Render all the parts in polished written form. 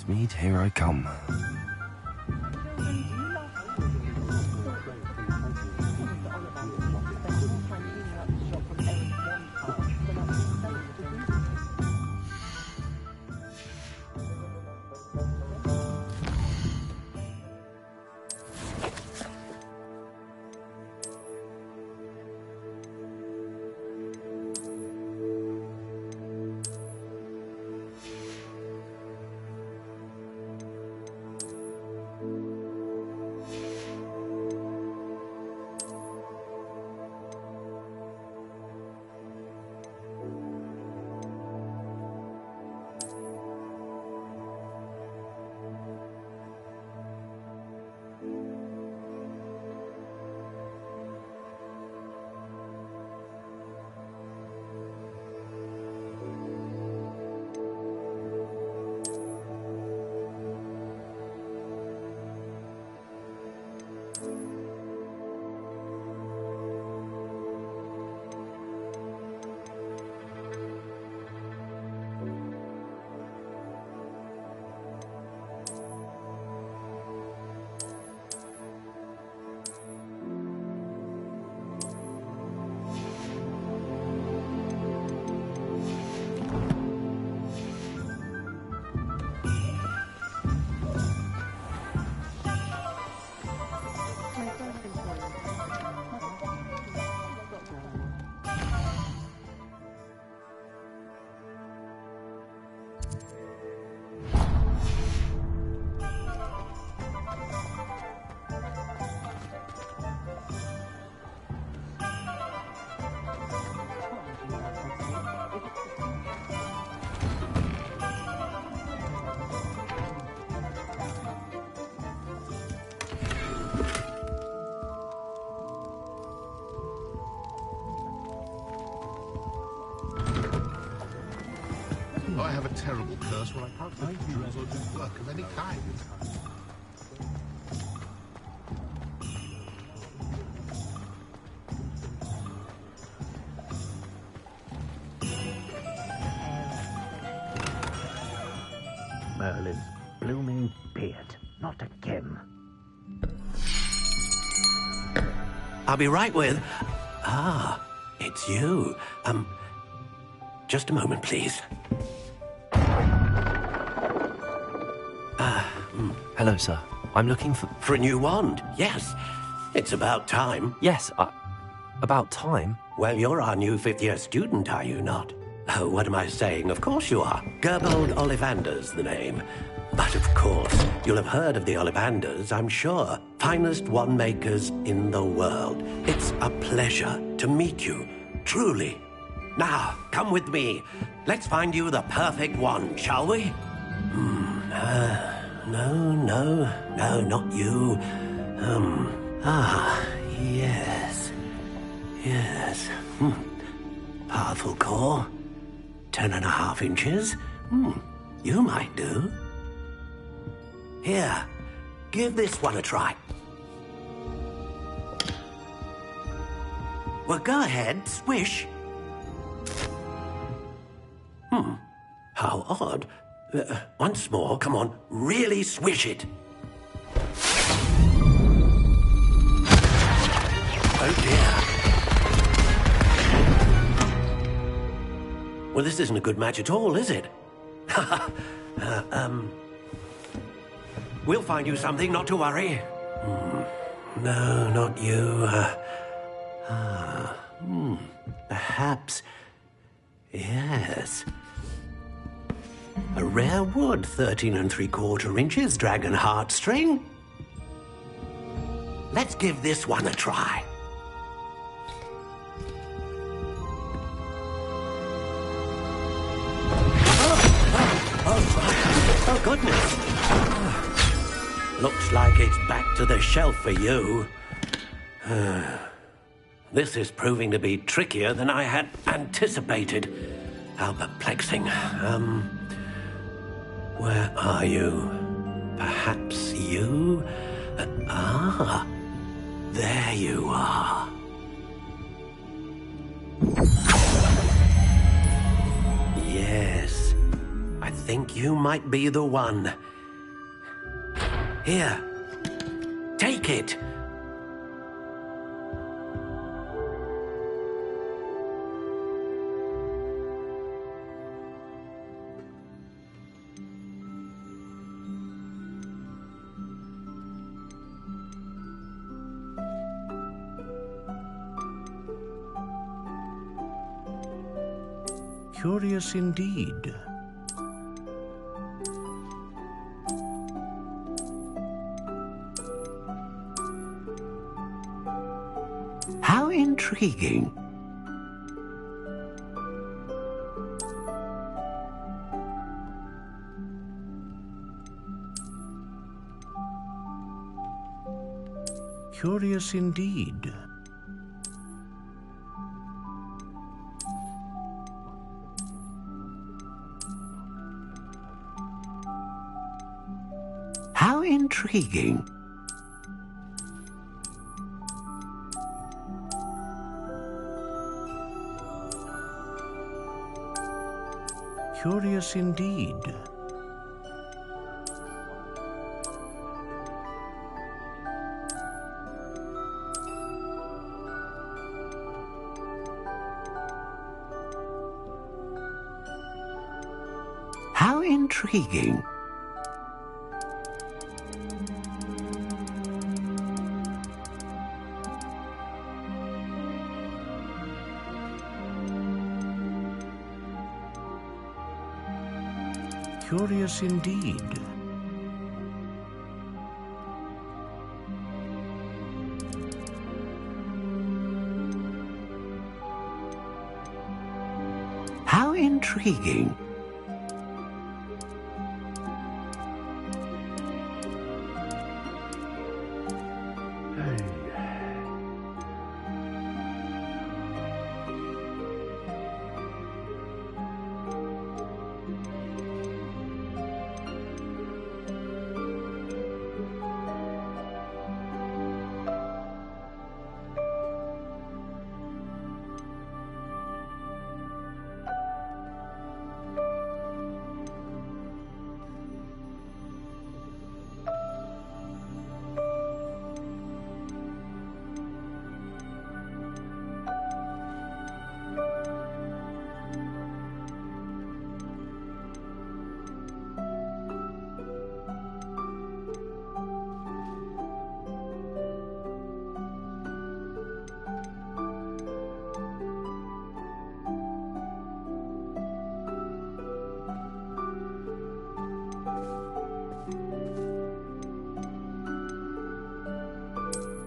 Mead, here I come. I have a terrible curse where I can't make dreams or do work of any kind. Merlin's blooming beard. Not again. I'll be right with... Ah, it's you. Just a moment, please. Hello, sir. I'm looking for... For a new wand, yes. It's about time. Yes, about time? Well, you're our new fifth-year student, are you not? Oh, what am I saying? Of course you are. Gerbold Ollivander's the name. But of course, you'll have heard of the Ollivanders, I'm sure. Finest wand makers in the world. It's a pleasure to meet you, truly. Now, come with me. Let's find you the perfect wand, shall we? No, not you. Yes. Powerful core. 10.5 inches. You might do. Here, give this one a try. Well, go ahead, swish. How odd. Once more, come on, really swish it. Oh dear. Well, this isn't a good match at all, is it? We'll find you something, not to worry. No, not you. Perhaps. Yes. A rare wood, 13 3/4 inches, dragon heartstring. Let's give this one a try. Oh, goodness. Looks like it's back to the shelf for you. This is proving to be trickier than I had anticipated. How perplexing. Where are you? Perhaps you? There you are. Yes, I think you might be the one. Here. Take it. Curious indeed. How intriguing. Curious indeed. How intriguing. Curious indeed. How intriguing. Curious indeed. How intriguing.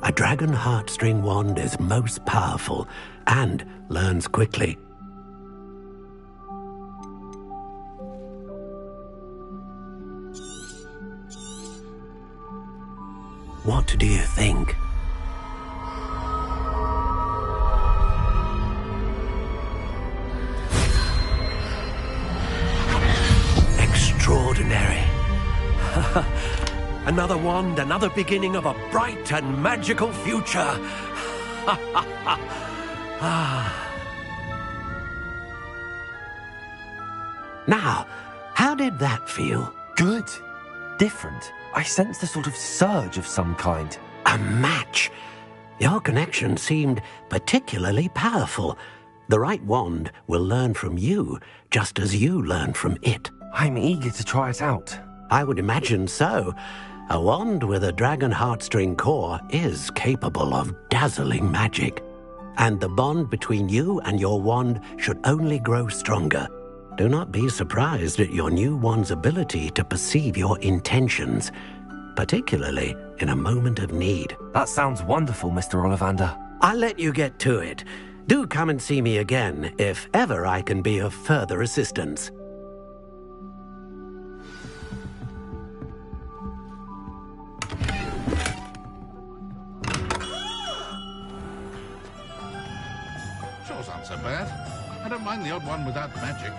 A dragon heartstring wand is most powerful and learns quickly. What do you think? Extraordinary. Another wand, another beginning of a bright and magical future. Now, how did that feel? Good. Different. I sensed a sort of surge of some kind. A match. Your connection seemed particularly powerful. The right wand will learn from you, just as you learn from it. I'm eager to try it out. I would imagine so. A wand with a dragon heartstring core is capable of dazzling magic. And the bond between you and your wand should only grow stronger. Do not be surprised at your new wand's ability to perceive your intentions, particularly in a moment of need. That sounds wonderful, Mr. Ollivander. I'll let you get to it. Do come and see me again if ever I can be of further assistance. Sure sounds so bad. I don't mind the odd one without magic.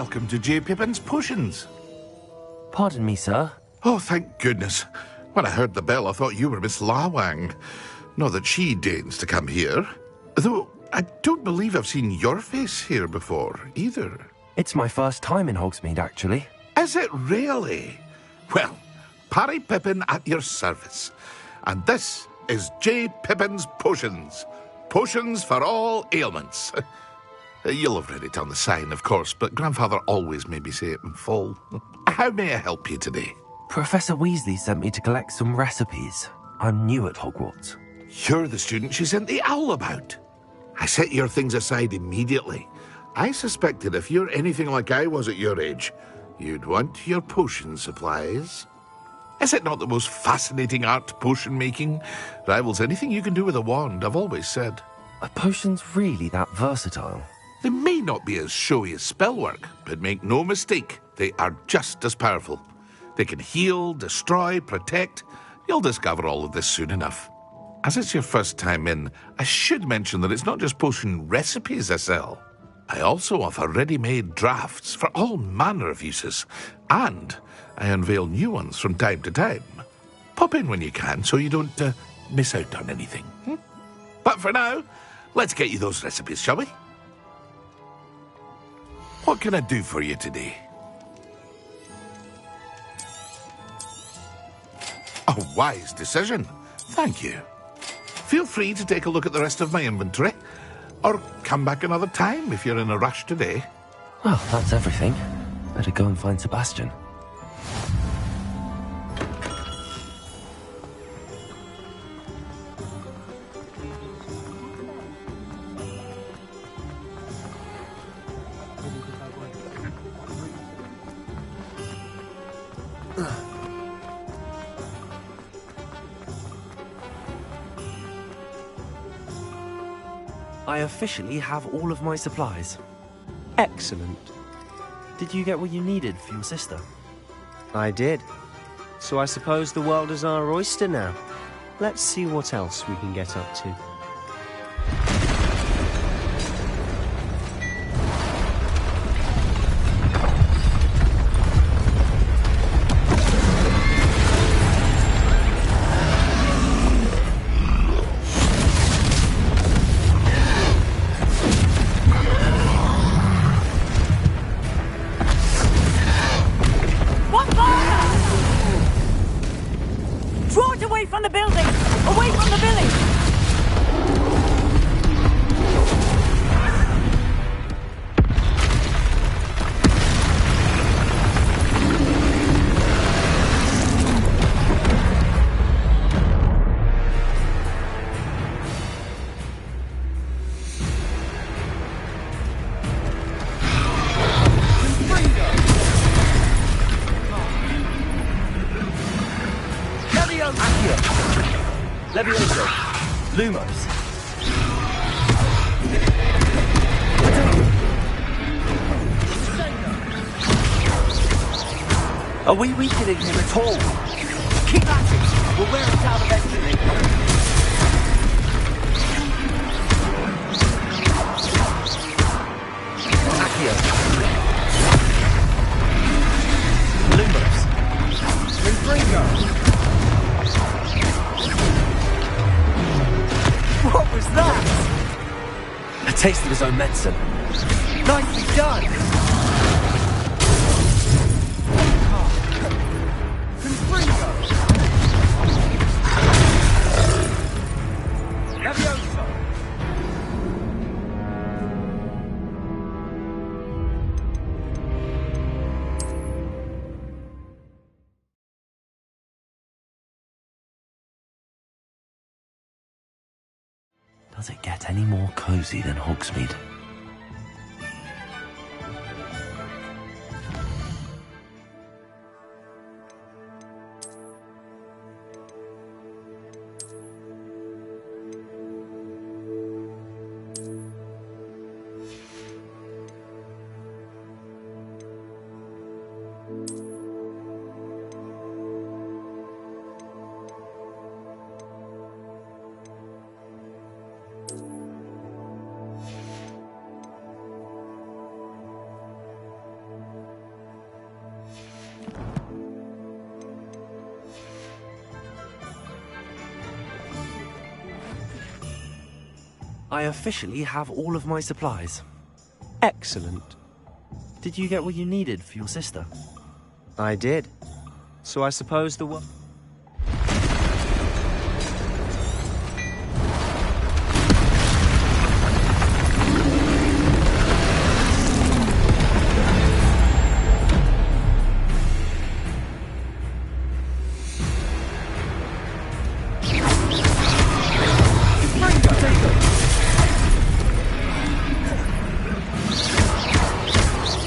welcome to J. Pippin's Potions. Pardon me, sir. Oh, thank goodness. When I heard the bell, I thought you were Miss Lawang. Not that she deigns to come here. Though I don't believe I've seen your face here before, either. It's my first time in Hogsmeade, actually. Is it really? Well, Parry Pippin at your service. And this is J. Pippin's Potions. Potions for all ailments. You'll have read it on the sign, of course, but Grandfather always made me say it in full. How may I help you today? Professor Weasley sent me to collect some recipes. I'm new at Hogwarts. You're the student she sent the owl about. I set your things aside immediately. I suspected if you're anything like I was at your age, you'd want your potion supplies. Is it not the most fascinating art, potion making? Rivals anything you can do with a wand, I've always said. Are potions really that versatile? They may not be as showy as spellwork, but make no mistake, they are just as powerful. They can heal, destroy, protect. You'll discover all of this soon enough. As it's your first time in, I should mention that it's not just potion recipes I sell. I also offer ready-made drafts for all manner of uses, and I unveil new ones from time to time. Pop in when you can so you don't miss out on anything. But for now, let's get you those recipes, shall we? What can I do for you today? A wise decision. Thank you. Feel free to take a look at the rest of my inventory, or come back another time if you're in a rush today. Well, that's everything. Better go and find Sebastian. I officially have all of my supplies. Excellent. Did you get what you needed for your sister? I did. So I suppose the world is our oyster now. Let's see what else we can get up to. Levioso. Lumos. Are we weakening him at all? Keep at it! We'll wear him down eventually. Accio. Lumos. Ringo. What was that? A taste of his own medicine. Nicely done! Does it get any more cozy than Hogsmeade? I officially have all of my supplies. Excellent. Did you get what you needed for your sister? I did. So I suppose the world...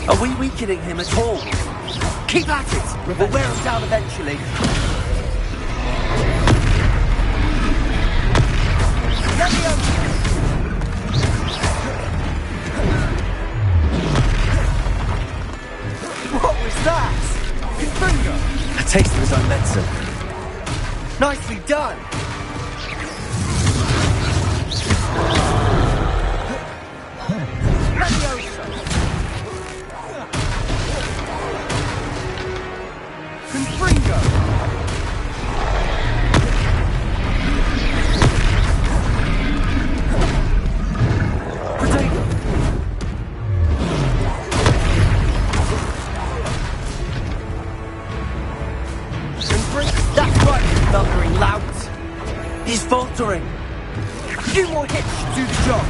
Are we weakening him at all? Keep at it! We'll wear him down eventually. What was that? His finger! A taste of his own medicine. Nicely done! That's right, you thundering lout! He's faltering! A few more hits should do the job!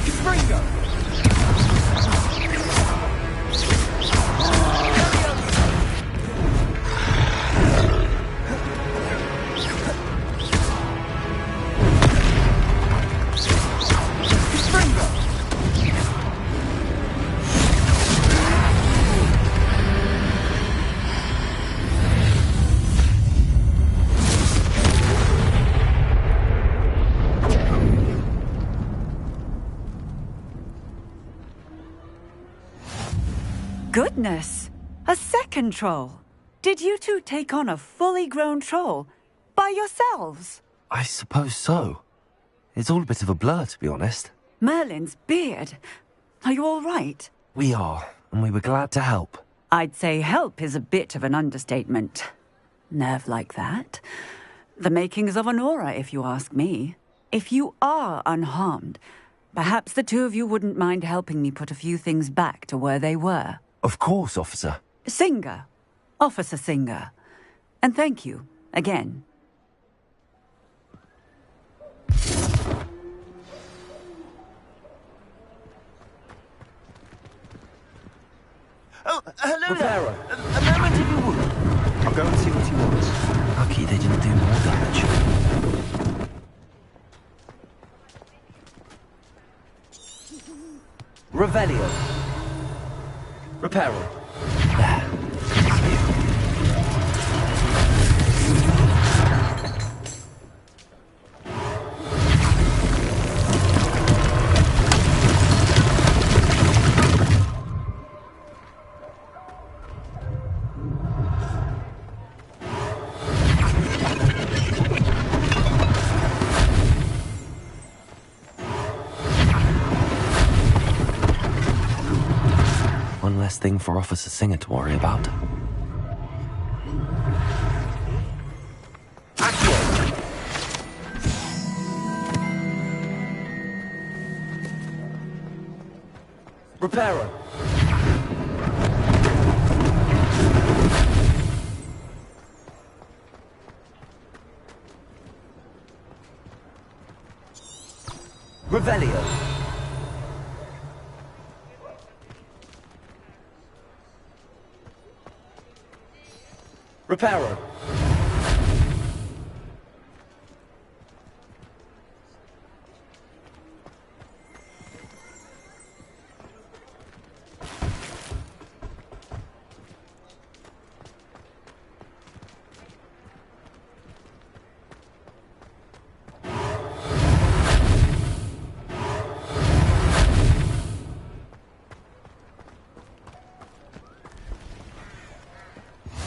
Springo! Goodness! A second troll! Did you two take on a fully grown troll? By yourselves? I suppose so. It's all a bit of a blur, to be honest. Merlin's beard. Are you all right? We are, and we were glad to help. I'd say help is a bit of an understatement. Nerve like that. The makings of an aura, if you ask me. If you are unharmed, perhaps the two of you wouldn't mind helping me put a few things back to where they were. Of course, officer. Singer. Officer Singer. And thank you, again. Oh, hello there. A moment if you would. I'll go and see what he wants. Lucky they didn't do more damage. Revelio. Reparo. There. One less thing for Officer Singer to worry about. Reparo. Revelio. Reparo.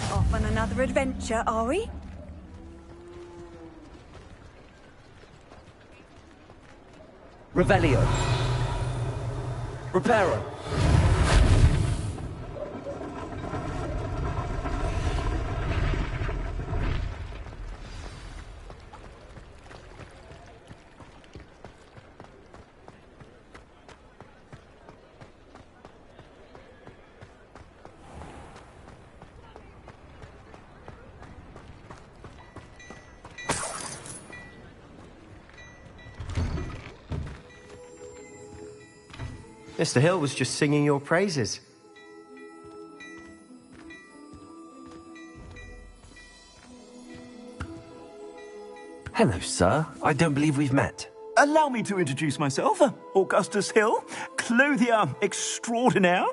Off on another adventure, are we? Revelio. Reparo. Mr. Hill was just singing your praises. Hello, sir. I don't believe we've met. Allow me to introduce myself, Augustus Hill, clothier extraordinaire.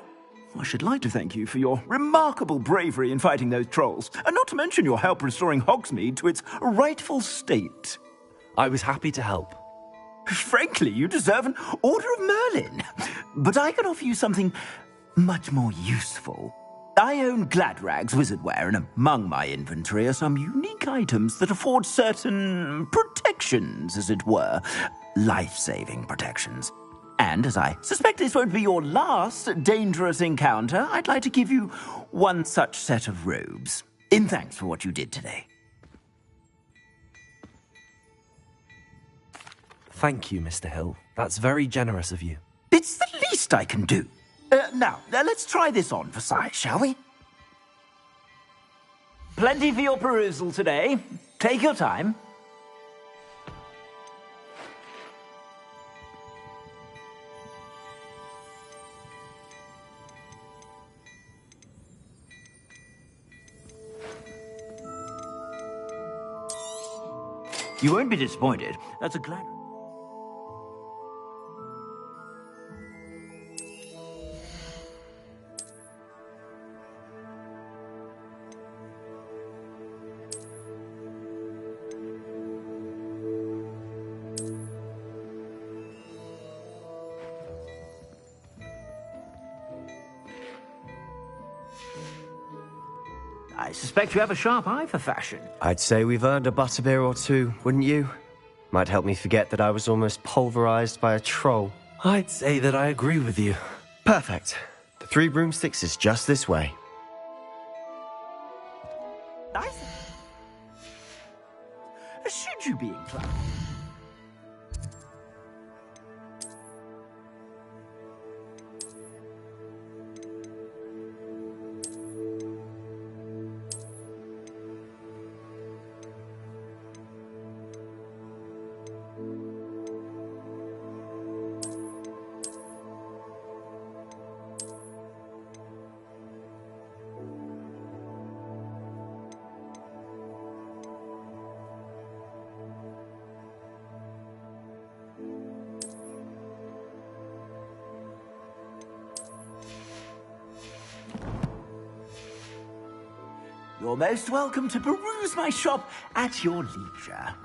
I should like to thank you for your remarkable bravery in fighting those trolls, and not to mention your help restoring Hogsmeade to its rightful state. I was happy to help. Frankly, you deserve an Order of Merlin. But I can offer you something much more useful. I own Gladrag's wizardware, and among my inventory are some unique items that afford certain protections, as it were. Life-saving protections. And as I suspect this won't be your last dangerous encounter, I'd like to give you one such set of robes, in thanks for what you did today. Thank you, Mr. Hill. That's very generous of you. It's the least I can do. Now, let's try this on for size, shall we? Plenty for your perusal today. Take your time. You won't be disappointed. That's a glad... I suspect you have a sharp eye for fashion. I'd say we've earned a butterbeer or two, wouldn't you? Might help me forget that I was almost pulverized by a troll. I'd say that I agree with you. Perfect. The Three Broomsticks is just this way. Should you be inclined? You're most welcome to peruse my shop at your leisure.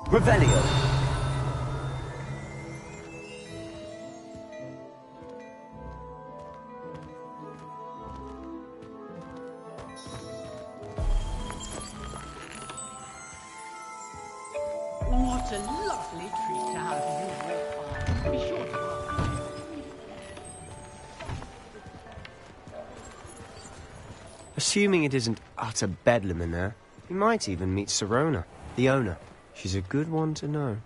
Revelio. What a lovely treat to have you with. Be sure to ask. Assuming it isn't utter bedlam in there, we might even meet Sirona, the owner. She's a good one to know.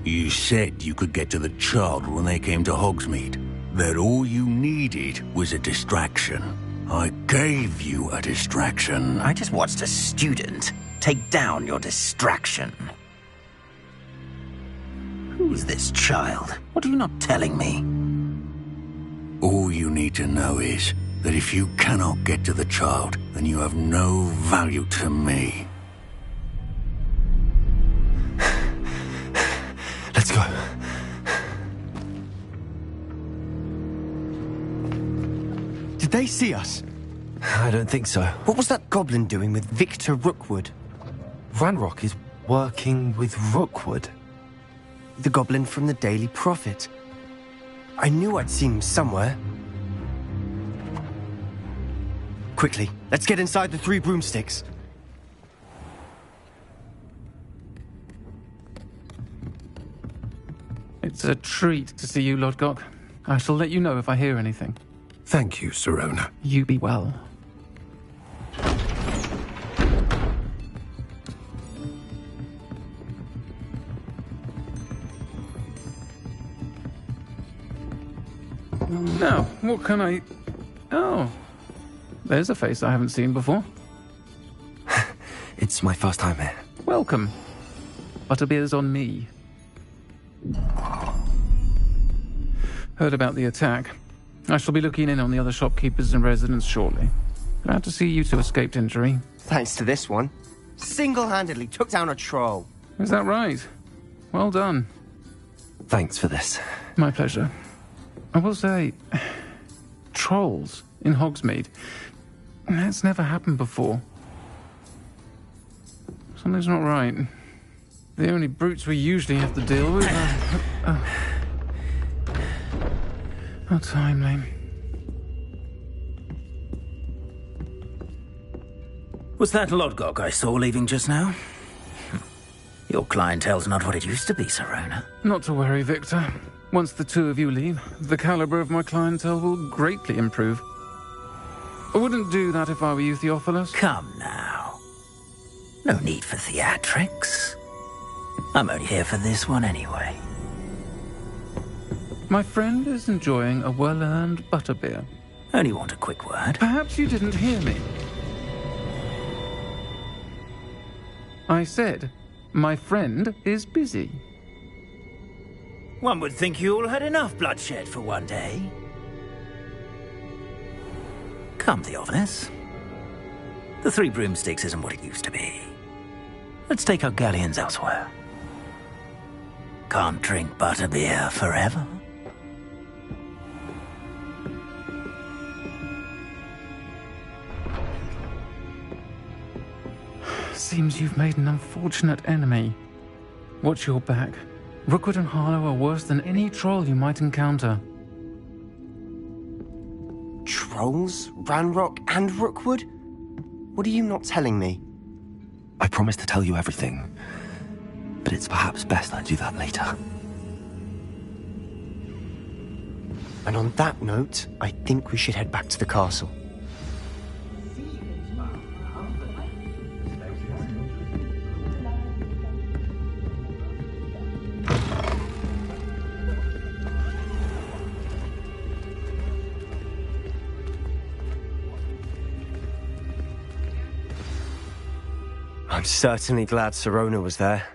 You said you could get to the child when they came to Hogsmeade. That all you needed was a distraction. I gave you a distraction. I just watched a student take down your distraction. Who's this child? What are you not telling me? All you need to know is that if you cannot get to the child, then you have no value to me. Let's go. Did they see us? I don't think so. What was that goblin doing with Victor Rookwood? Ranrock is working with Rookwood. The goblin from the Daily Prophet. I knew I'd seen him somewhere. Quickly, let's get inside the Three Broomsticks. It's a treat to see you, Lodgok. I shall let you know if I hear anything. Thank you, Sirona. You be well. Now, what can I... Oh, there's a face I haven't seen before. It's my first time here. Welcome. Butterbeer's on me. Heard about the attack. I shall be looking in on the other shopkeepers and residents shortly. Glad to see you two escaped injury. Thanks to this one. Single-handedly took down a troll. Is that right? Well done. Thanks for this. My pleasure. I will say, trolls in Hogsmeade. That's never happened before. Something's not right. The only brutes we usually have to deal with are... How timely. Was that Lodgok I saw leaving just now? Your clientele's not what it used to be, Serona. Not to worry, Victor. Once the two of you leave, the caliber of my clientele will greatly improve. I wouldn't do that if I were you, Theophilus. Come now. No need for theatrics. I'm only here for this one anyway. My friend is enjoying a well-earned butterbeer. Only want a quick word. Perhaps you didn't hear me. I said, my friend is busy. One would think you all had enough bloodshed for one day. Come, Theophilus. The Three Broomsticks isn't what it used to be. Let's take our galleons elsewhere. Can't drink butterbeer forever. Seems you've made an unfortunate enemy. Watch your back. Rookwood and Harlow are worse than any troll you might encounter. Trolls? Ranrock and Rookwood? What are you not telling me? I promise to tell you everything, but it's perhaps best I do that later. And on that note, I think we should head back to the castle. I'm certainly glad Serona was there.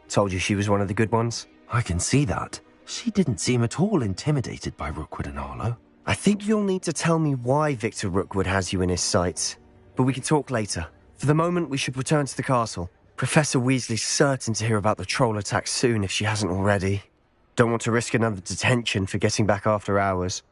Told you she was one of the good ones. I can see that. She didn't seem at all intimidated by Rookwood and Harlow. I think you'll need to tell me why Victor Rookwood has you in his sights. But we can talk later. For the moment, we should return to the castle. Professor Weasley's certain to hear about the troll attack soon if she hasn't already. Don't want to risk another detention for getting back after hours.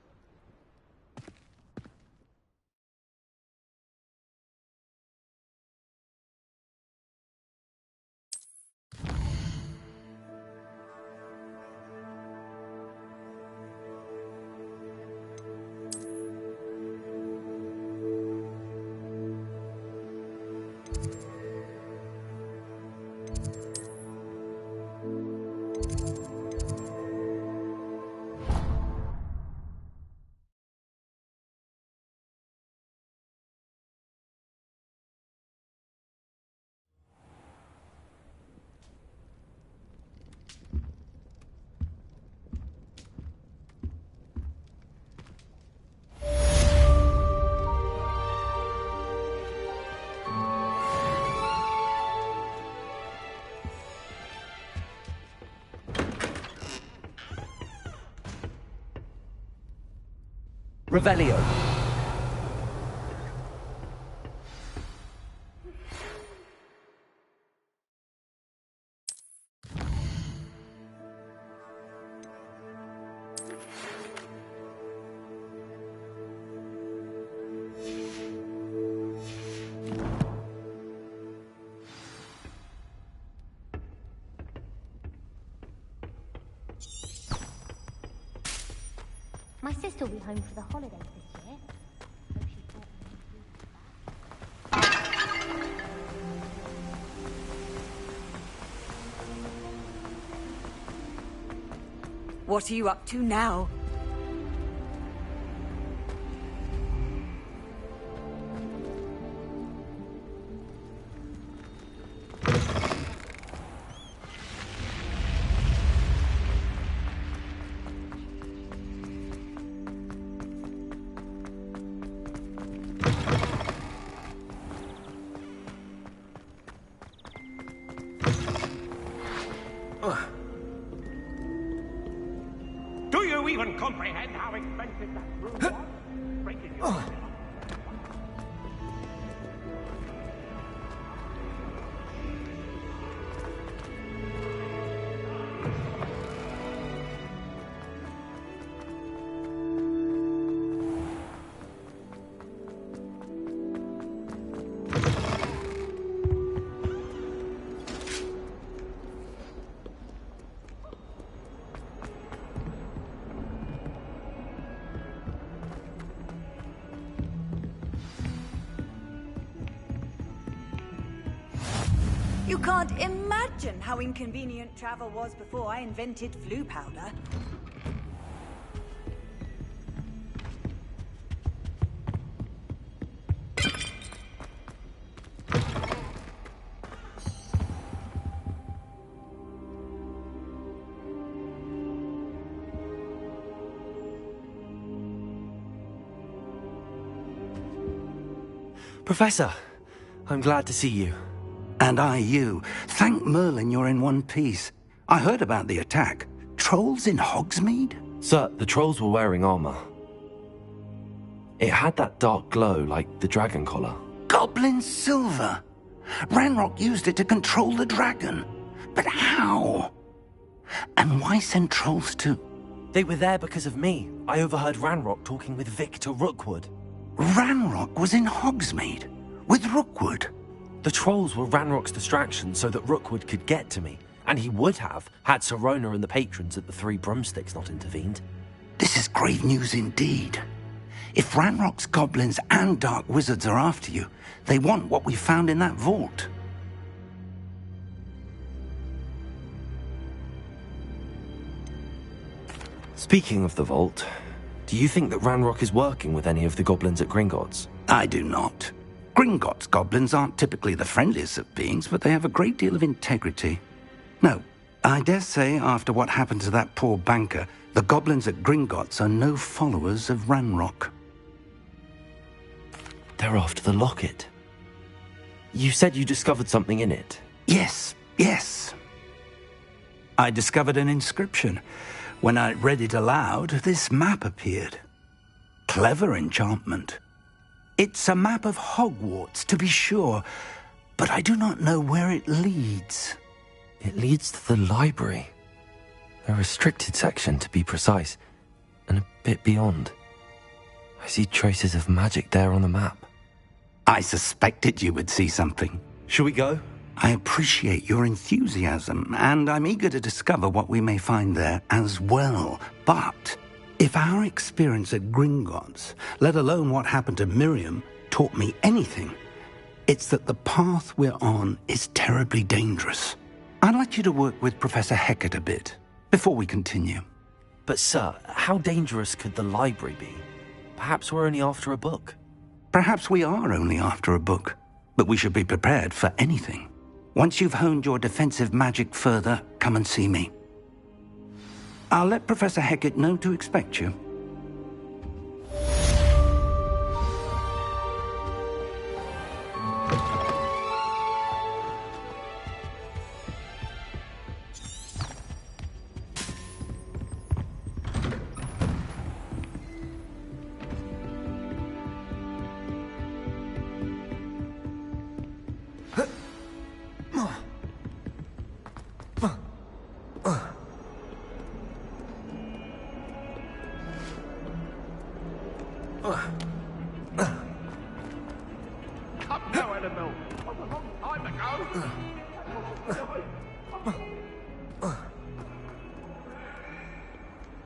Revelio. My sister will be home for the holidays this year. Hope she brought me What are you up to now? You can't imagine how inconvenient travel was before I invented flu powder. Professor, I'm glad to see you. And I you. Thank Merlin you're in one piece. I heard about the attack. Trolls in Hogsmeade? Sir, the trolls were wearing armor. It had that dark glow like the dragon collar. Goblin silver! Ranrock used it to control the dragon. But how? And why send trolls to... They were there because of me. I overheard Ranrock talking with Victor Rookwood. Ranrock was in Hogsmeade? With Rookwood? The trolls were Ranrock's distraction so that Rookwood could get to me. And he would have, had Sirona and the patrons at the Three Broomsticks not intervened. This is grave news indeed. If Ranrock's goblins and dark wizards are after you, they want what we found in that vault. Speaking of the vault, do you think that Ranrock is working with any of the goblins at Gringotts? I do not. Gringotts goblins aren't typically the friendliest of beings, but they have a great deal of integrity. No, I dare say after what happened to that poor banker, the goblins at Gringotts are no followers of Ranrock. They're after the locket. You said you discovered something in it. Yes. I discovered an inscription. When I read it aloud, this map appeared. Clever enchantment. It's a map of Hogwarts, to be sure, but I do not know where it leads. It leads to the library. A restricted section, to be precise, and a bit beyond. I see traces of magic there on the map. I suspected you would see something. Shall we go? I appreciate your enthusiasm, and I'm eager to discover what we may find there as well. But if our experience at Gringotts, let alone what happened to Miriam, taught me anything, it's that the path we're on is terribly dangerous. I'd like you to work with Professor Hecat a bit before we continue. But sir, how dangerous could the library be? Perhaps we're only after a book. Perhaps we are only after a book, but we should be prepared for anything. Once you've honed your defensive magic further, come and see me. I'll let Professor Hecat know to expect you.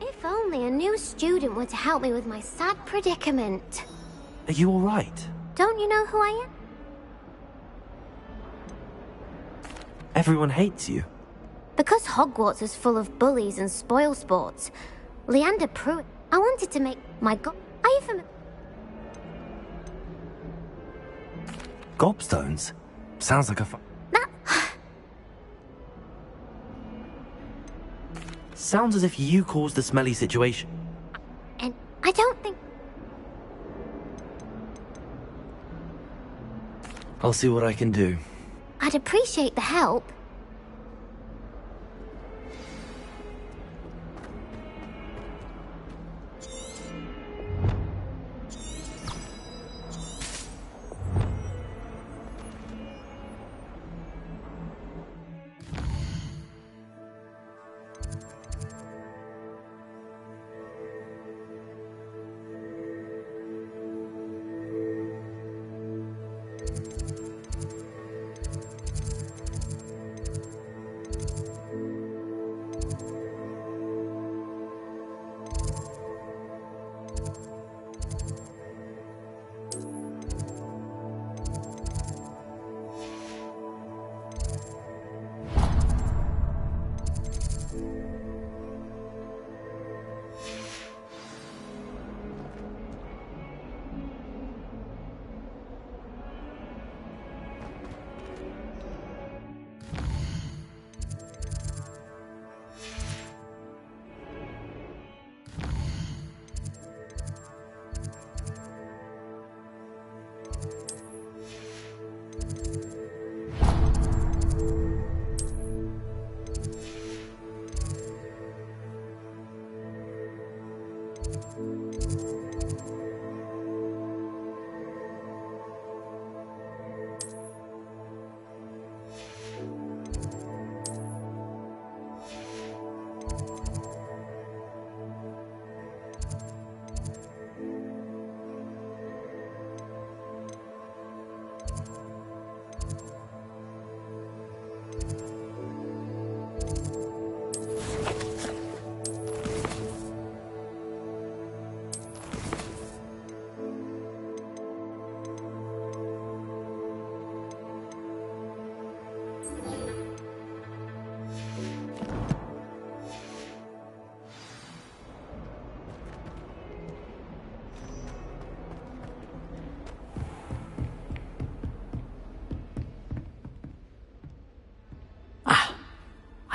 If only a new student were to help me with my sad predicament. Are you all right? Don't you know who I am? Everyone hates you. Because Hogwarts is full of bullies and spoilsports, Leander Pruitt, I wanted to make my Are you familiar? Gobstones? Sounds like a Sounds as if you caused the smelly situation. And I don't think... I'll see what I can do. I'd appreciate the help.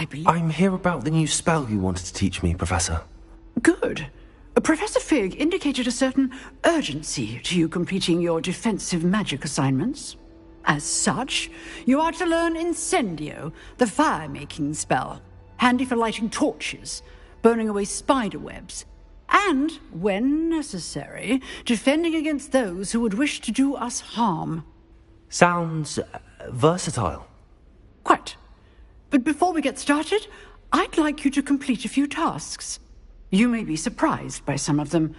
believe... I'm here about the new spell you wanted to teach me, Professor. Good. Professor Fig indicated a certain urgency to you completing your defensive magic assignments. As such, you are to learn Incendio, the fire-making spell, handy for lighting torches, burning away spider webs, and, when necessary, defending against those who would wish to do us harm. Sounds versatile. Quite. But before we get started, I'd like you to complete a few tasks. You may be surprised by some of them.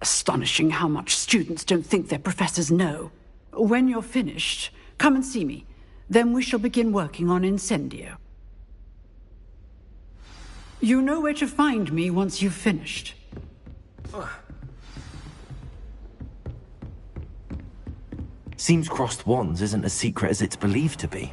Astonishing how much students don't think their professors know. When you're finished, come and see me. Then we shall begin working on Incendio. You know where to find me once you've finished. Seems crossed wands isn't as secret as it's believed to be.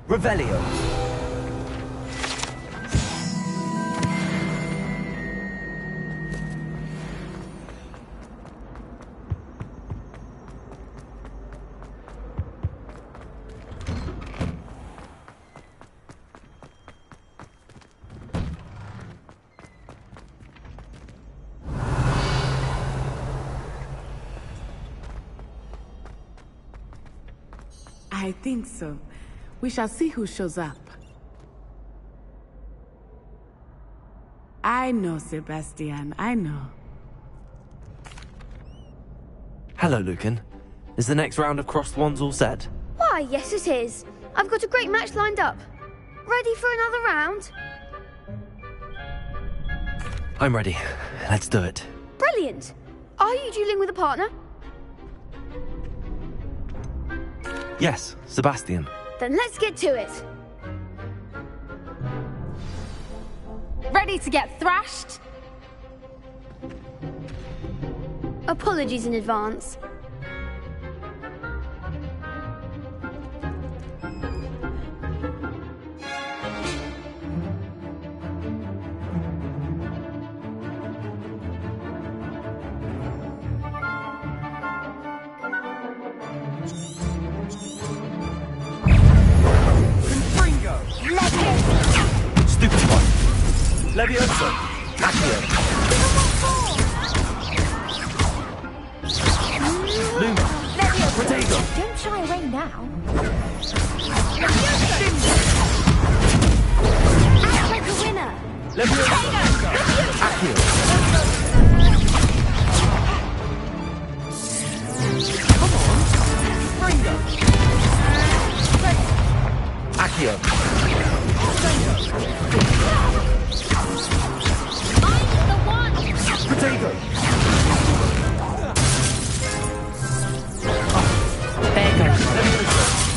Revelio. I think so. We shall see who shows up. I know, Sebastian, I know. Hello, Lucan. Is the next round of crossed wands all set? Why, yes it is. I've got a great match lined up. Ready for another round? I'm ready. Let's do it. Brilliant. Are you dueling with a partner? Yes, Sebastian. Then let's get to it. Ready to get thrashed? Apologies in advance. Levioso! Accio! Luma! Potato! Don't shy away now. Act like a winner! Levioso! Accio! Come on! Ringo! Accio! Potato!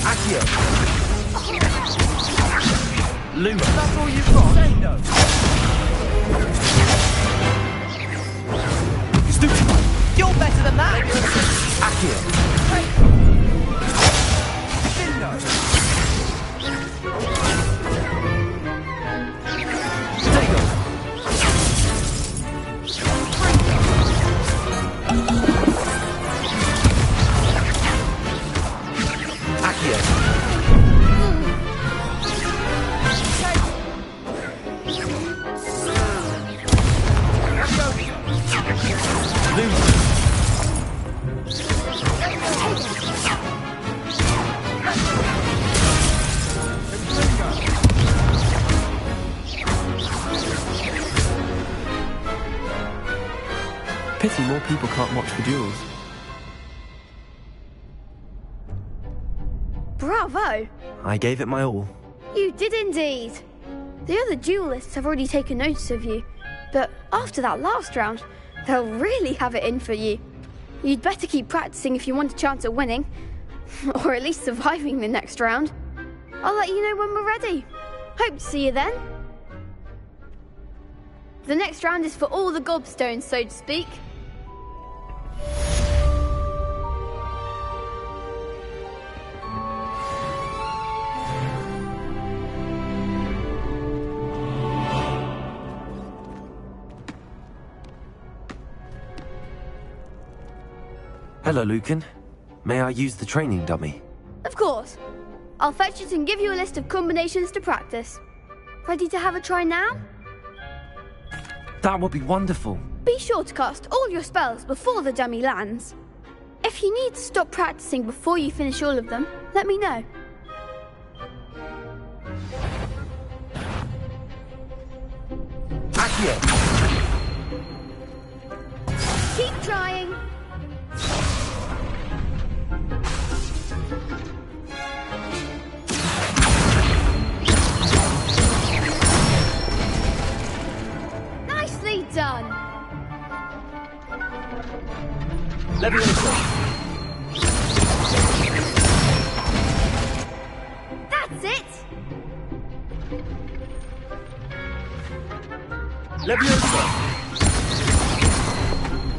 Accio! Luma! That's all you've got? Stupid! You're better than that! Accio! Pity more people can't watch the duels. Bravo! I gave it my all. You did indeed. The other duelists have already taken notice of you, but after that last round, they'll really have it in for you. You'd better keep practicing if you want a chance at winning, or at least surviving the next round. I'll let you know when we're ready. Hope to see you then. The next round is for all the gobstones, so to speak. Hello, Lucan. May I use the training dummy? Of course. I'll fetch it and give you a list of combinations to practice. Ready to have a try now? That would be wonderful. Be sure to cast all your spells before the dummy lands. If you need to stop practicing before you finish all of them, let me know. Accio! Keep trying. Nicely done. Leviosa! That's it. Leviosa!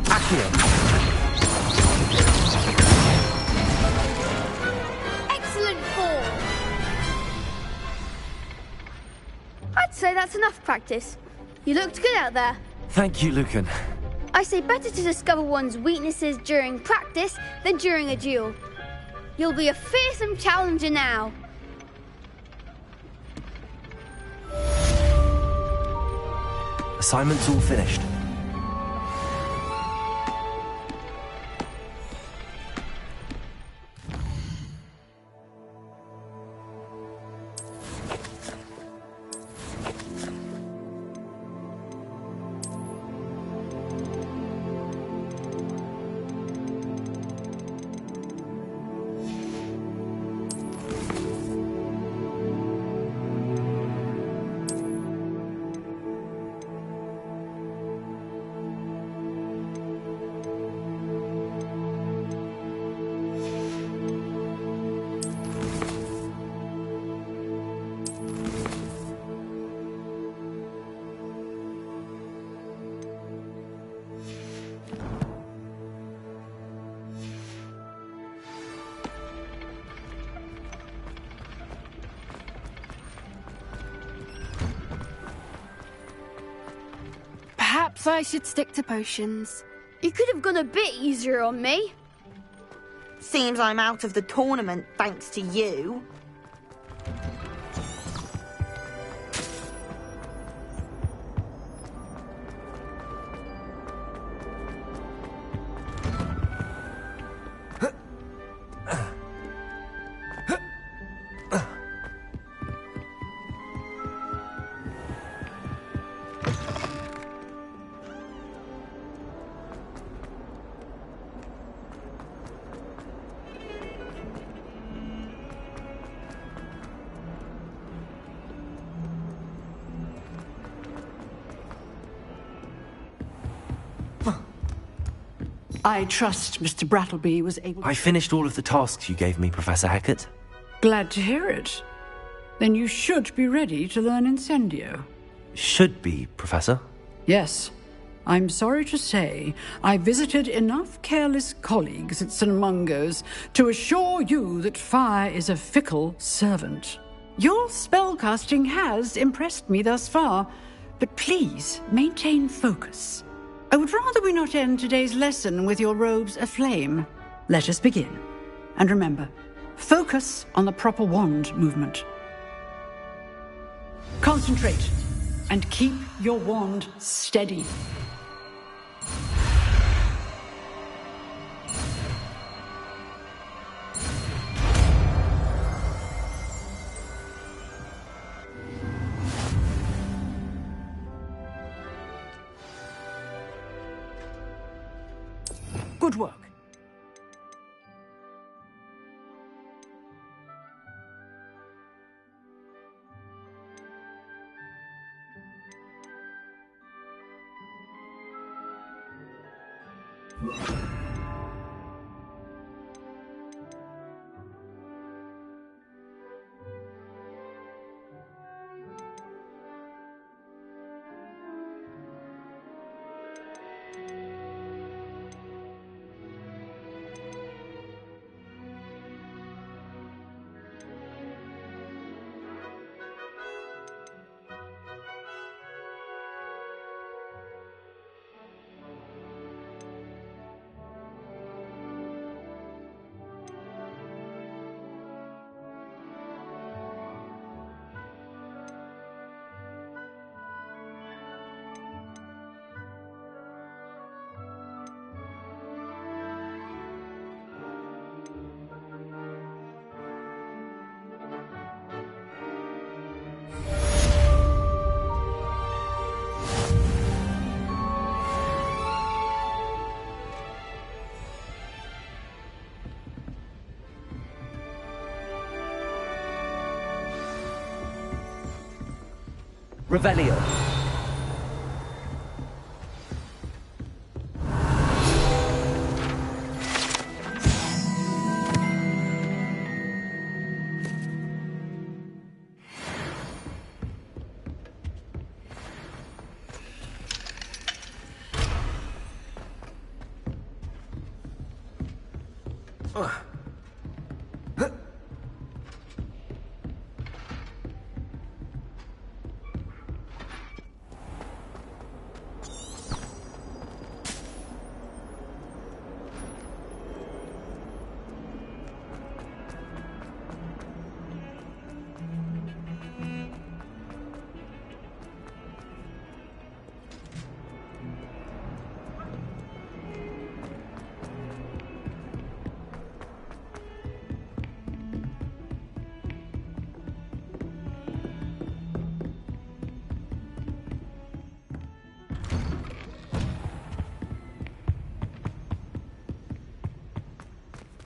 Accio! Excellent form. I'd say that's enough practice. You looked good out there. Thank you, Lucan. I say better to discover one's weaknesses during practice than during a duel. You'll be a fearsome challenger now. Assignment's all finished. Perhaps I should stick to potions. You could have gone a bit easier on me. Seems I'm out of the tournament thanks to you. I trust Mr. Brattleby was able to... I finished all of the tasks you gave me, Professor Hackett. Glad to hear it. Then you should be ready to learn Incendio. Should be, Professor. Yes. I'm sorry to say, I visited enough careless colleagues at St. Mungo's to assure you that fire is a fickle servant. Your spellcasting has impressed me thus far, but please maintain focus. I would rather we not end today's lesson with your robes aflame. Let us begin. And remember, focus on the proper wand movement. Concentrate, and keep your wand steady. Good work. Revelio.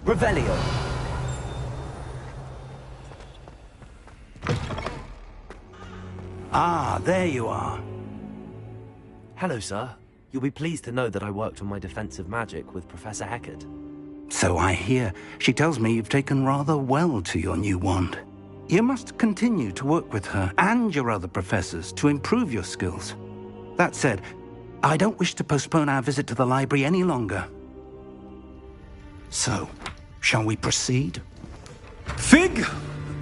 Revelio. Ah, there you are. Hello, sir. You'll be pleased to know that I worked on my defensive magic with Professor Heckard. So I hear. She tells me you've taken rather well to your new wand. You must continue to work with her and your other professors to improve your skills. That said, I don't wish to postpone our visit to the library any longer. So, shall we proceed? Fig!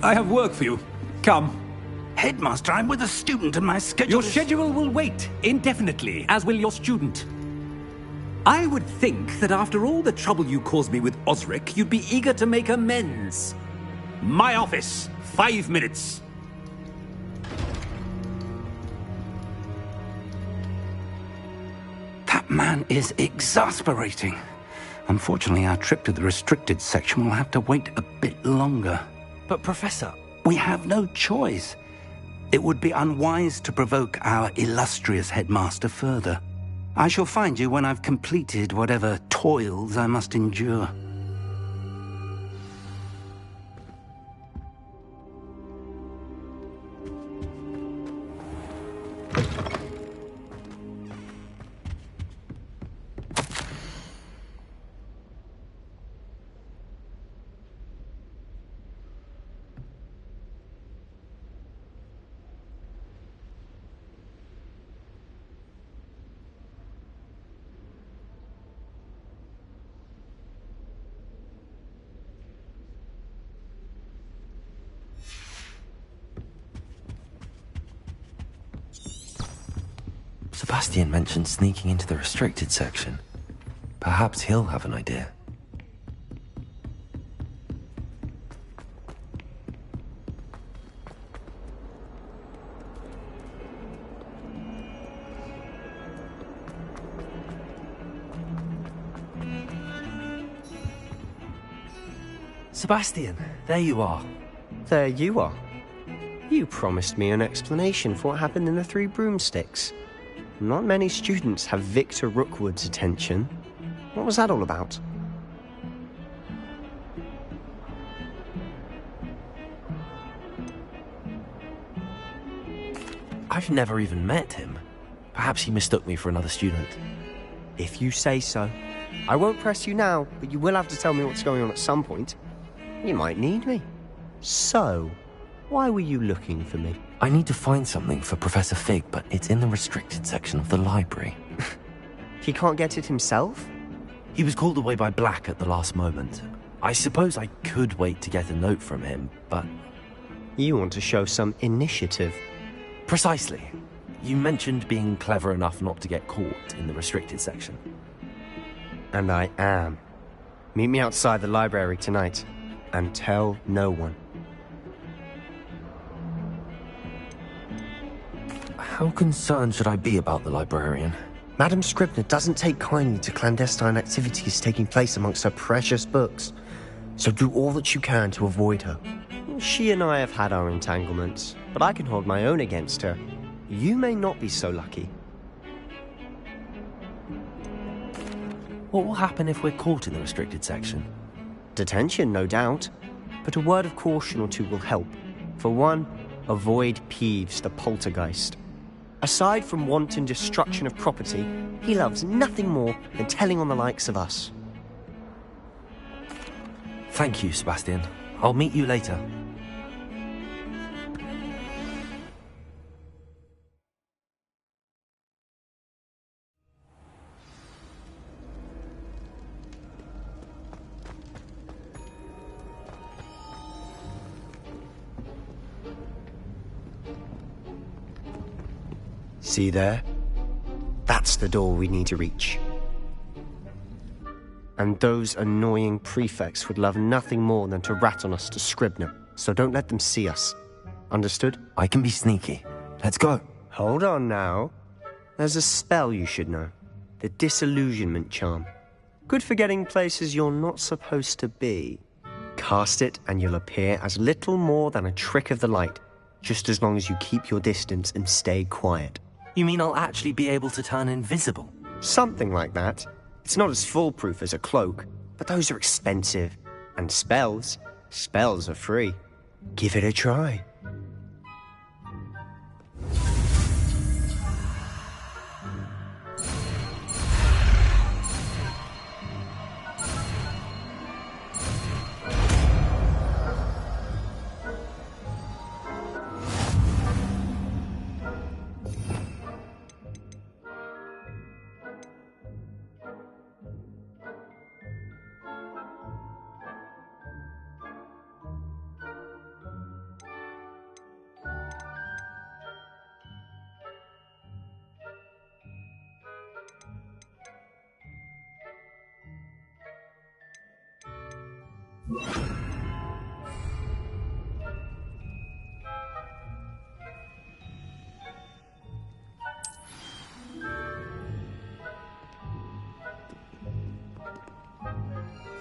I have work for you. Come. Headmaster, I'm with a student and my schedule Your schedule will wait indefinitely, as will your student. I would think that after all the trouble you caused me with Osric, you'd be eager to make amends. My office, 5 minutes. That man is exasperating. Unfortunately, our trip to the restricted section will have to wait a bit longer. But, Professor... We have no choice. It would be unwise to provoke our illustrious headmaster further. I shall find you when I've completed whatever toils I must endure. Sebastian mentioned sneaking into the restricted section. Perhaps he'll have an idea. Sebastian, there you are. There you are. You promised me an explanation for what happened in the Three Broomsticks. Not many students have Victor Rookwood's attention. What was that all about? I've never even met him. Perhaps he mistook me for another student. If you say so. I won't press you now, but you will have to tell me what's going on at some point. You might need me. So, why were you looking for me? I need to find something for Professor Fig, but it's in the restricted section of the library. He can't get it himself? He was called away by Black at the last moment. I suppose I could wait to get a note from him, but... You want to show some initiative. Precisely. You mentioned being clever enough not to get caught in the restricted section. And I am. Meet me outside the library tonight, and tell no one. How concerned should I be about the librarian? Madame Scribner doesn't take kindly to clandestine activities taking place amongst her precious books, so do all that you can to avoid her. She and I have had our entanglements, but I can hold my own against her. You may not be so lucky. What will happen if we're caught in the restricted section? Detention, no doubt, but a word of caution or two will help. For one, avoid Peeves, the poltergeist. Aside from wanton destruction of property, he loves nothing more than telling on the likes of us. Thank you, Sebastian. I'll meet you later. See there? That's the door we need to reach. And those annoying prefects would love nothing more than to rat on us to Scribner, so don't let them see us. Understood? I can be sneaky. Let's go. Hold on now. There's a spell you should know. The Disillusionment Charm. Good for getting places you're not supposed to be. Cast it and you'll appear as little more than a trick of the light, just as long as you keep your distance and stay quiet. You mean I'll actually be able to turn invisible? Something like that. It's not as foolproof as a cloak, but those are expensive. And spells are free. Give it a try.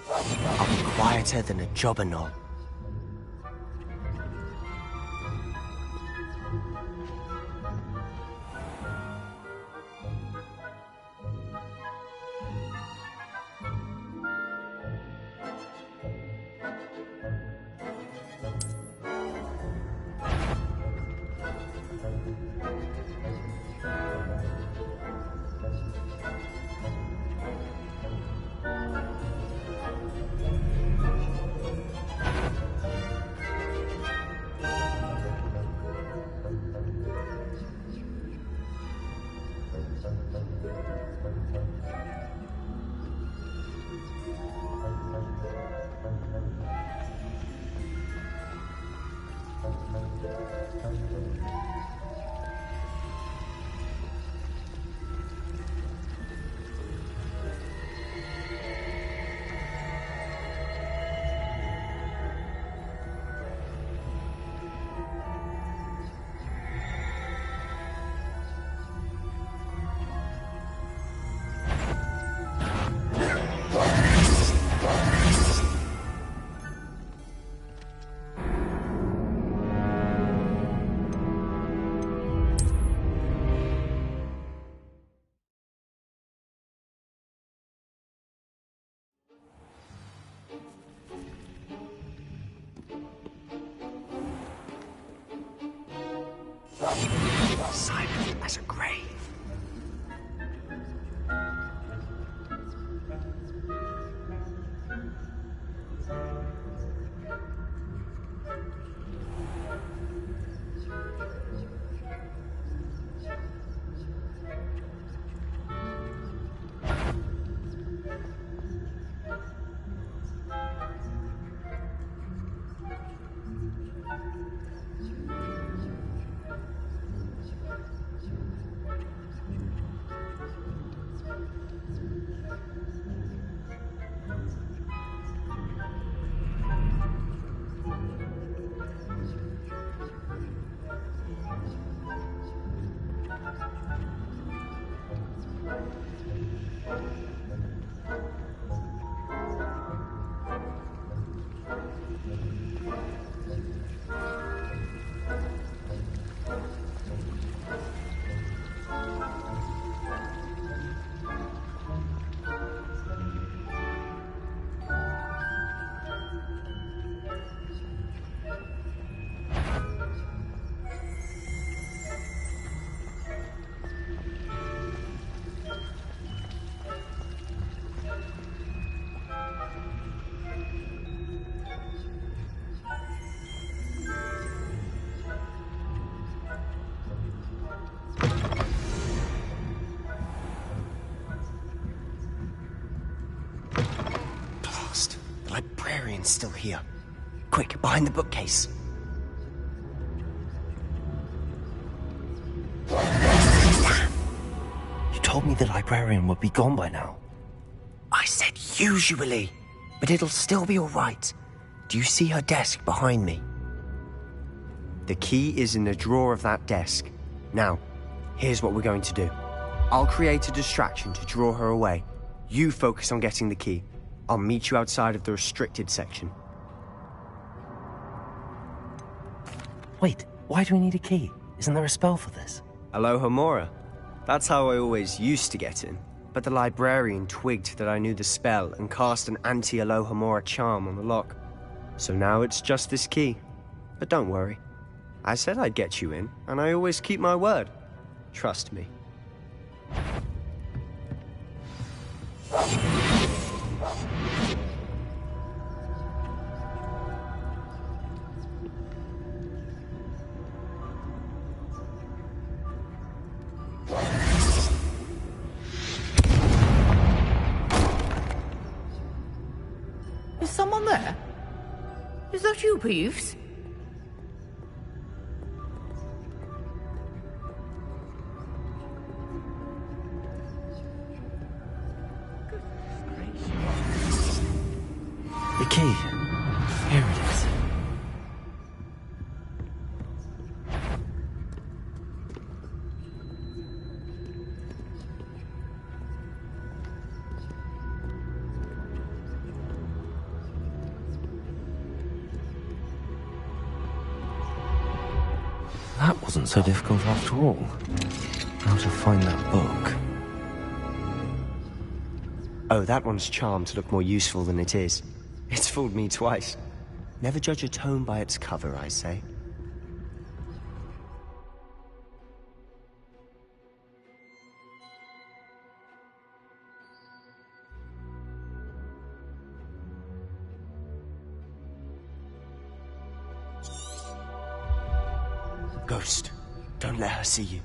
I'll be quieter than a jobberknoll. Silent as a grave. Merlin's still here. Quick, behind the bookcase. Damn! You told me the librarian would be gone by now. I said usually, but it'll still be all right. Do you see her desk behind me? The key is in the drawer of that desk. Now, here's what we're going to do. I'll create a distraction to draw her away. You focus on getting the key. I'll meet you outside of the restricted section. Wait, why do we need a key? Isn't there a spell for this? Alohomora. That's how I always used to get in. But the librarian twigged that I knew the spell and cast an anti-Alohomora charm on the lock. So now it's just this key. But don't worry. I said I'd get you in, and I always keep my word. Trust me. Is someone there? Is that you, Peeves? The key. Here it is. That wasn't so difficult after all. How to find that book. Oh, that one's charmed to look more useful than it is. It's fooled me twice. Never judge a tome by its cover, I say. Ghost, don't let her see you.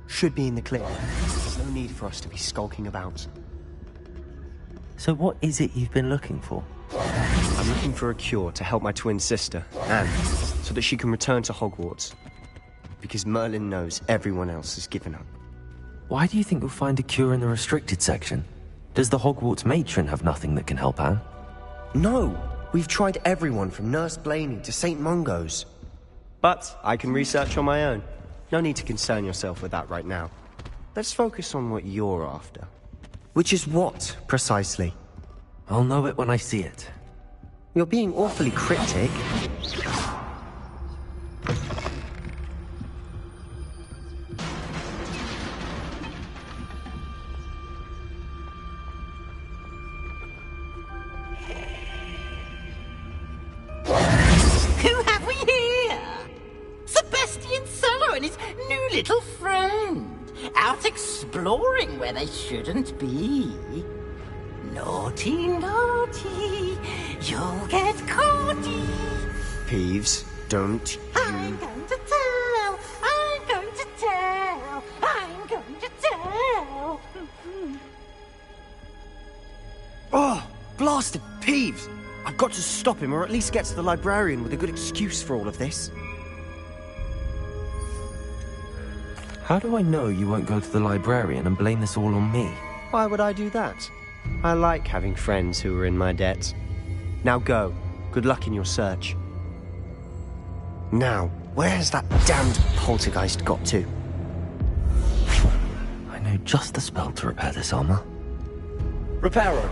Should be in the clear. There's no need for us to be skulking about. So what is it you've been looking for? I'm looking for a cure to help my twin sister, Anne, so that she can return to Hogwarts. Because Merlin knows everyone else has given up. Why do you think you'll find a cure in the restricted section? Does the Hogwarts matron have nothing that can help Anne? No! We've tried everyone from Nurse Blaney to St. Mungo's. But I can research on my own. No need to concern yourself with that right now. Let's focus on what you're after. Which is what, precisely? I'll know it when I see it. You're being awfully cryptic. Who have we here? Sebastian Cello and his new little friend. Out exploring where they shouldn't be. Naughty, naughty. You'll get caughty. Peeves, Don't I'm going to tell. I'm going to tell. I'm going to tell. Oh, blasted Peeves! I've got to stop him, or at least get to the librarian with a good excuse for all of this. How do I know you won't go to the librarian and blame this all on me? Why would I do that? I like having friends who are in my debt. Now go. Good luck in your search. Now, where's that damned poltergeist got to? I know just the spell to repair this armor. Reparo.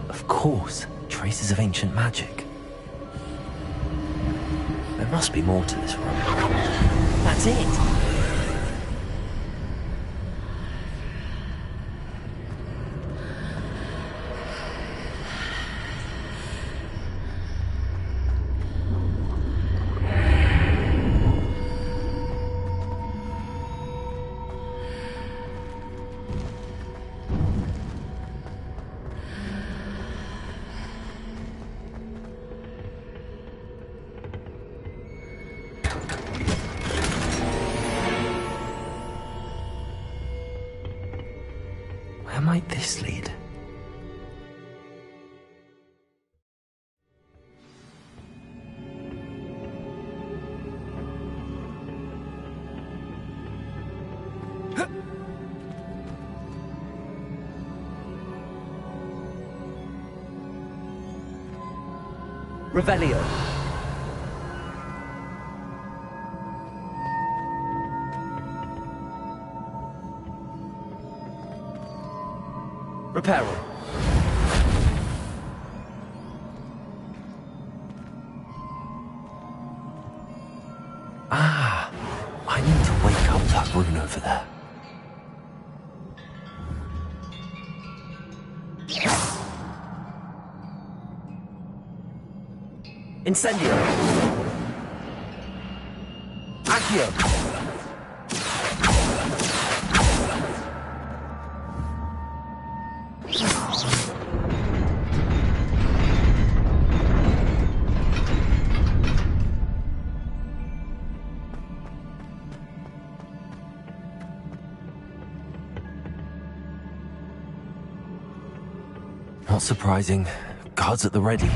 Of course, traces of ancient magic. There must be more to this room. That's it. Where might this lead? Revelio. Reparo. Ah, I need to wake up that rune over there. Incendio. Accio. Not surprising. Guards at the ready.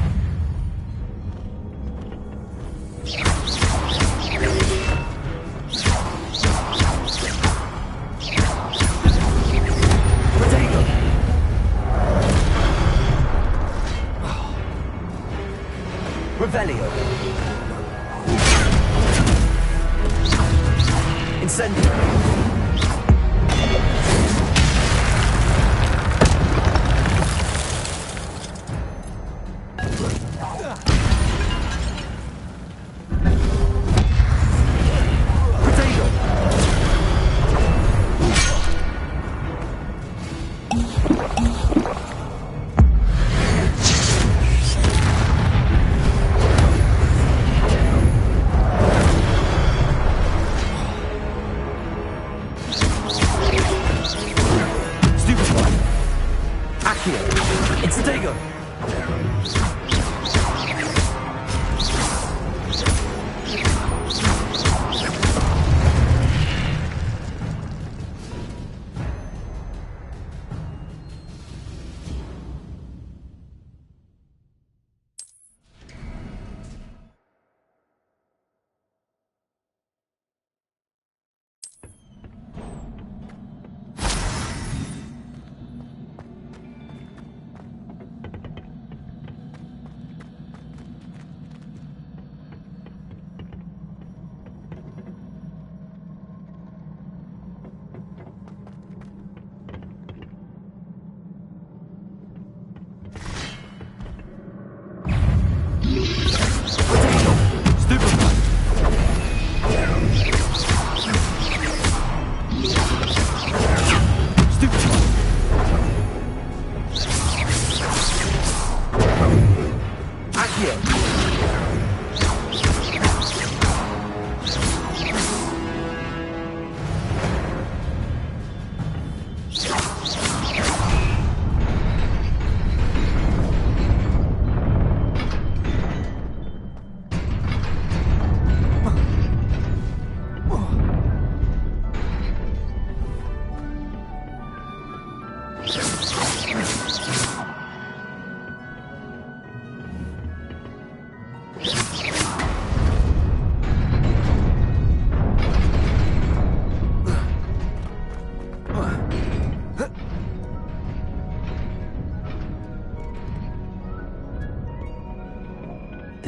Revelio. Incendio.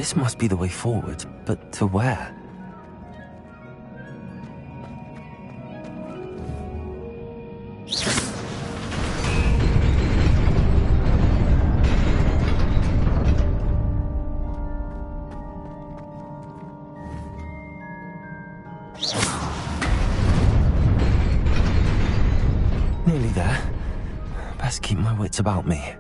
This must be the way forward, but to where? Nearly there. Best keep my wits about me.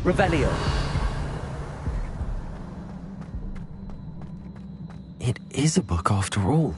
Revelio. It is a book after all.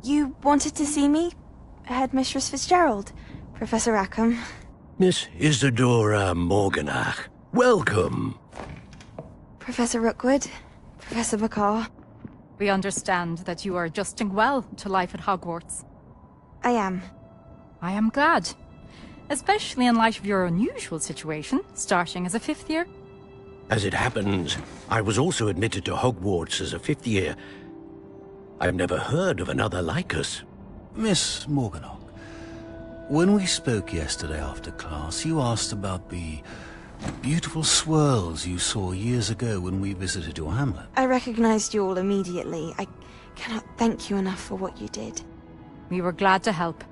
You wanted to see me? Headmistress Fitzgerald, Professor Rackham. Miss Isadora Morganach, welcome. Professor Rookwood, Professor Bakar. We understand that you are adjusting well to life at Hogwarts. I am. I am glad. Especially in light of your unusual situation, starting as a 5th year. As it happens, I was also admitted to Hogwarts as a 5th year. I've never heard of another like us. Miss Morganach, when we spoke yesterday after class, you asked about the beautiful swirls you saw years ago when we visited your hamlet. I recognized you all immediately. I cannot thank you enough for what you did. We were glad to help.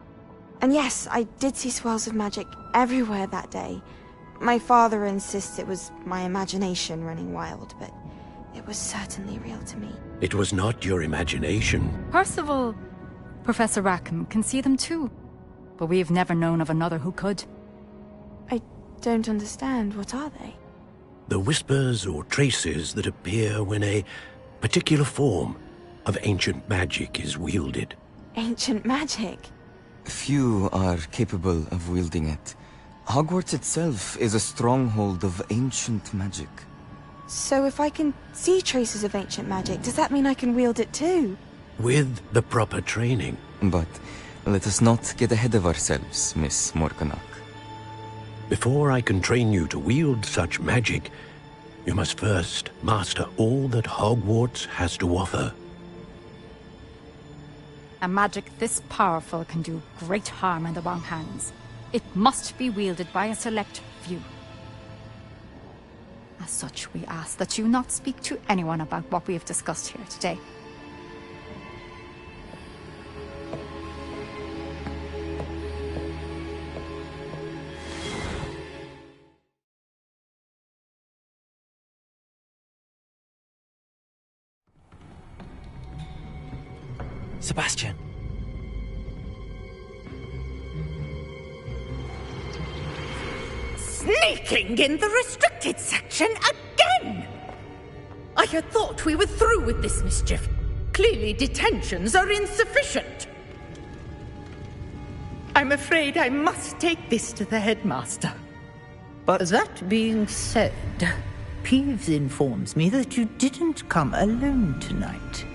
And yes, I did see swirls of magic everywhere that day. My father insists it was my imagination running wild, but it was certainly real to me. It was not your imagination. Percival, Professor Rackham can see them too. But we've never known of another who could. I don't understand. What are they? The whispers or traces that appear when a particular form of ancient magic is wielded. Ancient magic? Few are capable of wielding it. Hogwarts itself is a stronghold of ancient magic. So if I can see traces of ancient magic, does that mean I can wield it too? With the proper training. But let us not get ahead of ourselves, Miss Morganach. Before I can train you to wield such magic, you must first master all that Hogwarts has to offer. A magic this powerful can do great harm in the wrong hands. It must be wielded by a select few. As such, we ask that you not speak to anyone about what we have discussed here today. Sebastian. Sneaking in the restricted section again! I had thought we were through with this mischief. Clearly detentions are insufficient. I'm afraid I must take this to the headmaster. But that being said, Peeves informs me that you didn't come alone tonight.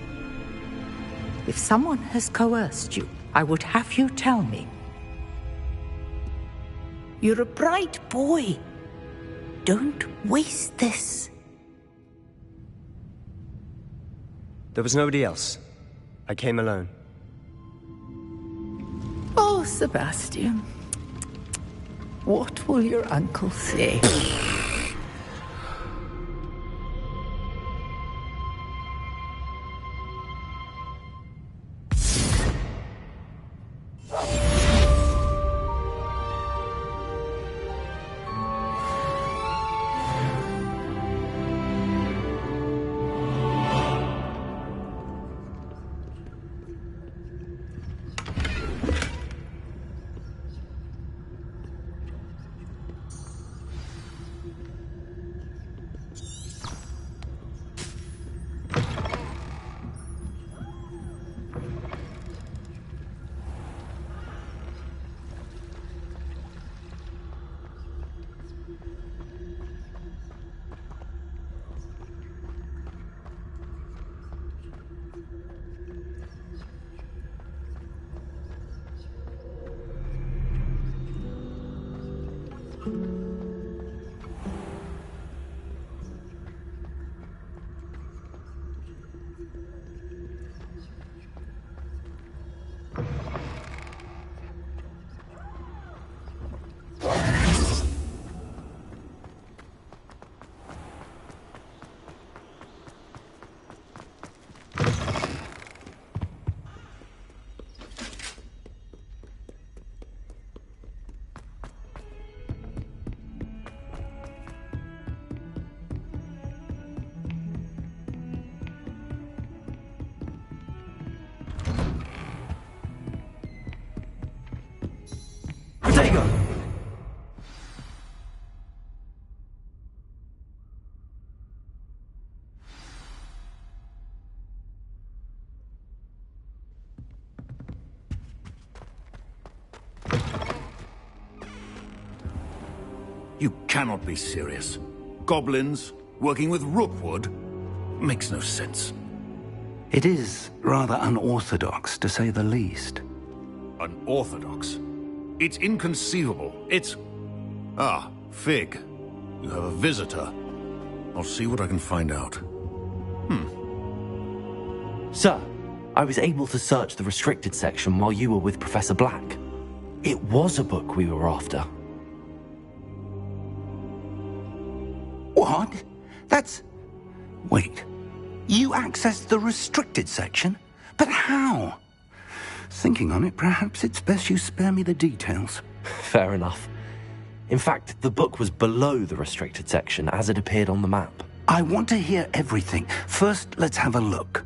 If someone has coerced you, I would have you tell me. You're a bright boy. Don't waste this. There was nobody else. I came alone. Oh, Sebastian. What will your uncle say? You cannot be serious. Goblins working with Rookwood? makes no sense. It is rather unorthodox, to say the least. Unorthodox? It's inconceivable. It's... Ah, Fig. You have a visitor. I'll see what I can find out. Sir, I was able to search the restricted section while you were with Professor Black. It was a book we were after. What? That's... Wait. You accessed the restricted section? But how? Thinking on it, perhaps it's best you spare me the details. Fair enough. In fact, the book was below the restricted section as it appeared on the map. I want to hear everything. First, let's have a look.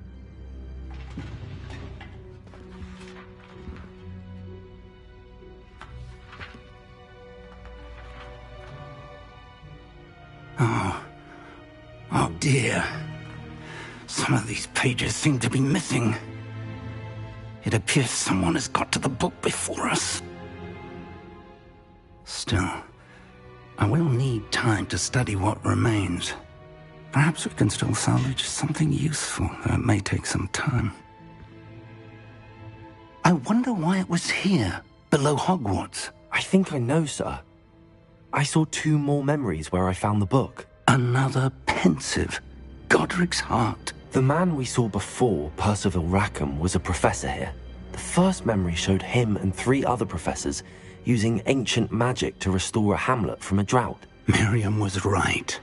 Oh dear. Some of these pages seem to be missing. It appears someone has got to the book before us. Still, I will need time to study what remains. Perhaps we can still salvage something useful, though it may take some time. I wonder why it was here, below Hogwarts. I think I know, sir. I saw 2 more memories where I found the book. Another pensive. Godric's heart. The man we saw before, Percival Rackham, was a professor here. The first memory showed him and 3 other professors using ancient magic to restore a hamlet from a drought. Miriam was right.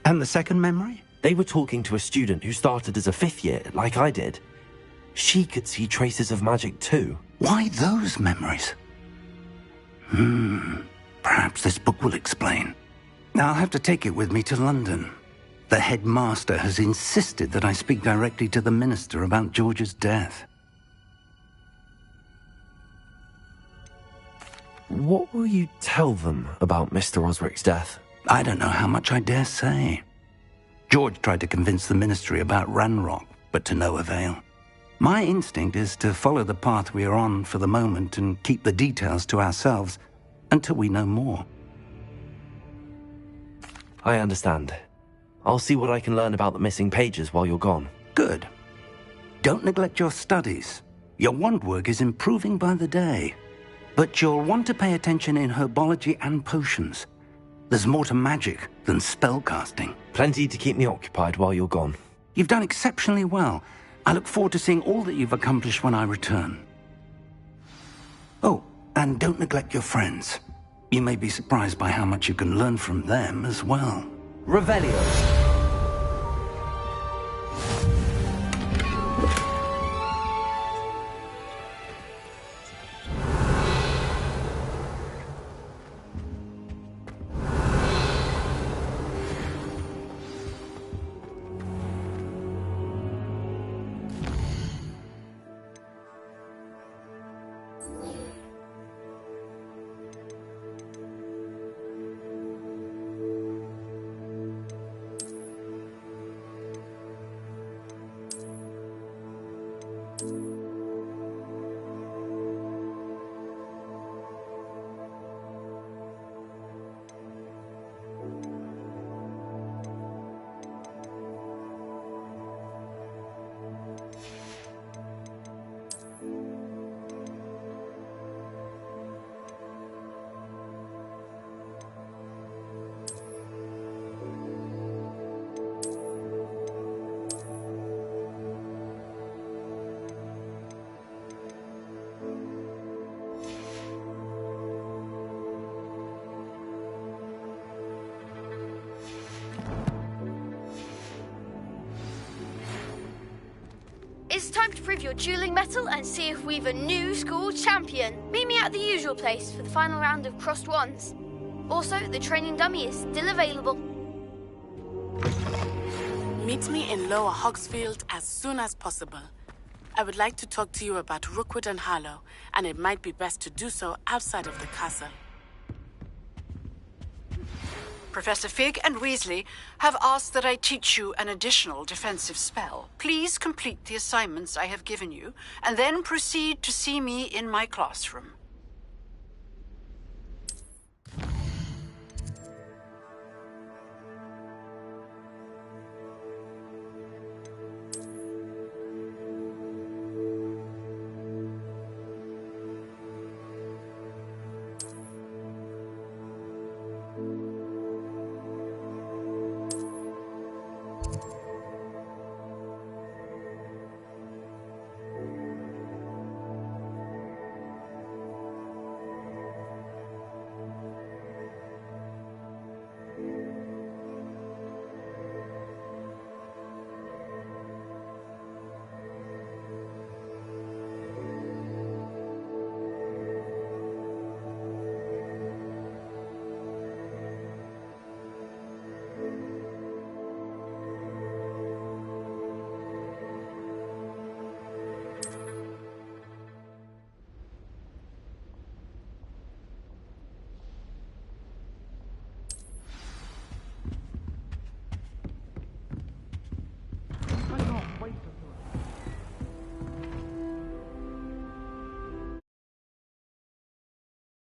And the second memory? They were talking to a student who started as a 5th year, like I did. She could see traces of magic too. Why those memories? Perhaps this book will explain. I'll have to take it with me to London. The headmaster has insisted that I speak directly to the minister about George's death. What will you tell them about Mr. Osric's death? I don't know how much I dare say. George tried to convince the ministry about Ranrock, but to no avail. My instinct is to follow the path we are on for the moment and keep the details to ourselves until we know more. I understand. I'll see what I can learn about the missing pages while you're gone. Good. Don't neglect your studies. Your wand work is improving by the day. But you'll want to pay attention in herbology and potions. There's more to magic than spellcasting. Plenty to keep me occupied while you're gone. You've done exceptionally well. I look forward to seeing all that you've accomplished when I return. Oh, and don't neglect your friends. You may be surprised by how much you can learn from them as well. Revelio. It's time to prove your dueling mettle and see if we've a new school champion. Meet me at the usual place for the final round of crossed wands. Also, the training dummy is still available. Meet me in Lower Hogsfield as soon as possible. I would like to talk to you about Rookwood and Harlow, and it might be best to do so outside of the castle. Professor Fig and Weasley have asked that I teach you an additional defensive spell. Please complete the assignments I have given you, and then proceed to see me in my classroom.